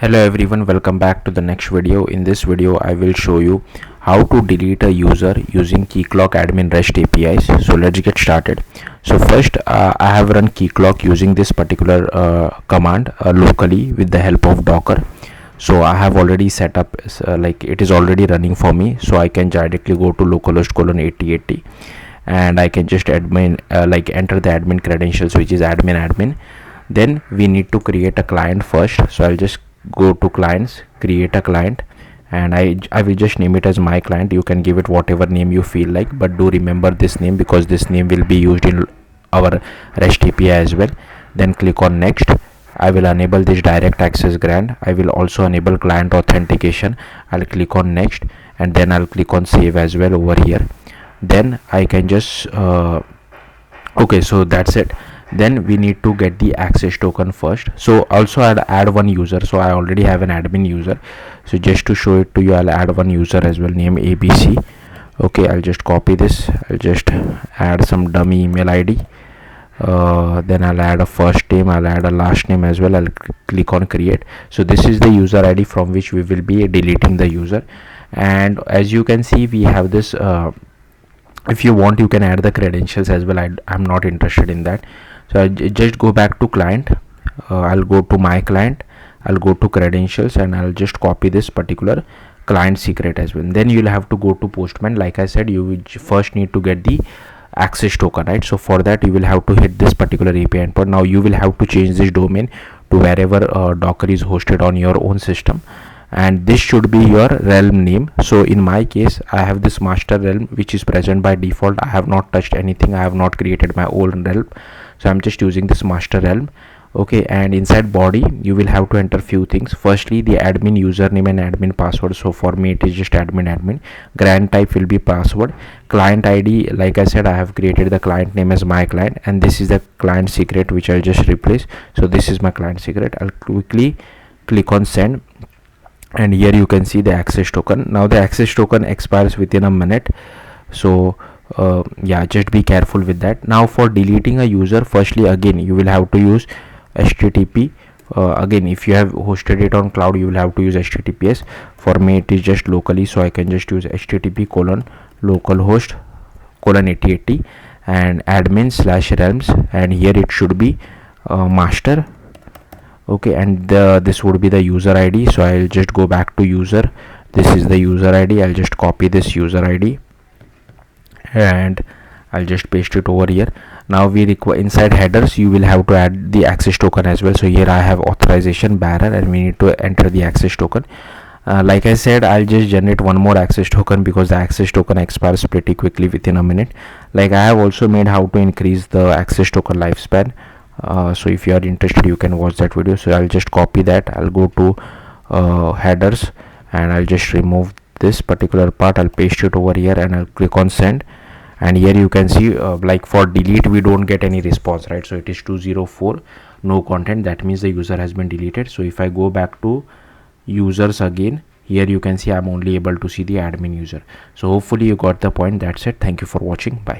Hello everyone, welcome back to the next video. In this video I will show you how to delete a user using Keycloak admin REST APIs. So let's get started. So first I have run Keycloak using this particular command locally with the help of Docker. So I have already set up like it is already running for me, so I can directly go to localhost /8080 and I can just admin enter the admin credentials, which is admin. Then we need to create a client first, so I'll just go to clients, create a client, and I will just name it as my client. You can give it whatever name you feel like, but do remember this name because this name will be used in our REST API as well. Then click on next. I will enable this direct access grant. I will also enable client authentication. I'll click on next, and then I'll click on save as well over here. Then I can just okay, so that's it. Then we need to get the access token first. So also I'll add one user, so I already have an admin user. So just to show it to you, I'll add one user as well, name ABC. Okay, I'll just copy this. I'll just add some dummy email ID. Then I'll add a first name, I'll add a last name as well. I'll click on create. So this is the user ID from which we will be deleting the user. And as you can see, we have this if you want you can add the credentials as well. I'm not interested in that. So I just go back to client. I'll go to my client, I'll go to credentials, and I'll just copy this particular client secret as well. Then you'll have to go to Postman. Like I said, you will first need to get the access token, right? So for that you will have to hit this particular API endpoint. Now you will have to change this domain to wherever Docker is hosted on your own system, and this should be your realm name. So in my case I have this master realm which is present by default. I have not touched anything, I have not created my own realm, so I'm just using this master realm. Okay, and inside body you will have to enter few things. Firstly, the admin username and admin password. So for me it is just admin. Grant type will be password. Client ID, like I said, I have created the client name as my client, and this is the client secret which I'll just replace. So this is my client secret. I'll quickly click on send, and here you can see the access token. Now the access token expires within a minute, so yeah, just be careful with that. Now for deleting a user, firstly again you will have to use HTTP. Again, if you have hosted it on cloud, you will have to use HTTPS. For me it is just locally, so I can just use http:/localhost:8080 and admin/realms, and here it should be master. Okay, and this would be the user ID. So I'll just go back to user. This is the user ID. I'll just copy this user ID and I'll just paste it over here. Now we require inside headers you will have to add the access token as well. So here I have authorization bearer, and we need to enter the access token. Like I said, I'll just generate one more access token because the access token expires pretty quickly within a minute. Like I have also made how to increase the access token lifespan. So if you are interested you can watch that video. So I'll just copy that. I'll go to headers and I'll just remove this particular part. I'll paste it over here and I'll click on send, and here you can see like for delete we don't get any response, right? So it is 204 no content. That means the user has been deleted. So if I go back to users again, here you can see I'm only able to see the admin user. So hopefully you got the point. That's it. Thank you for watching. Bye.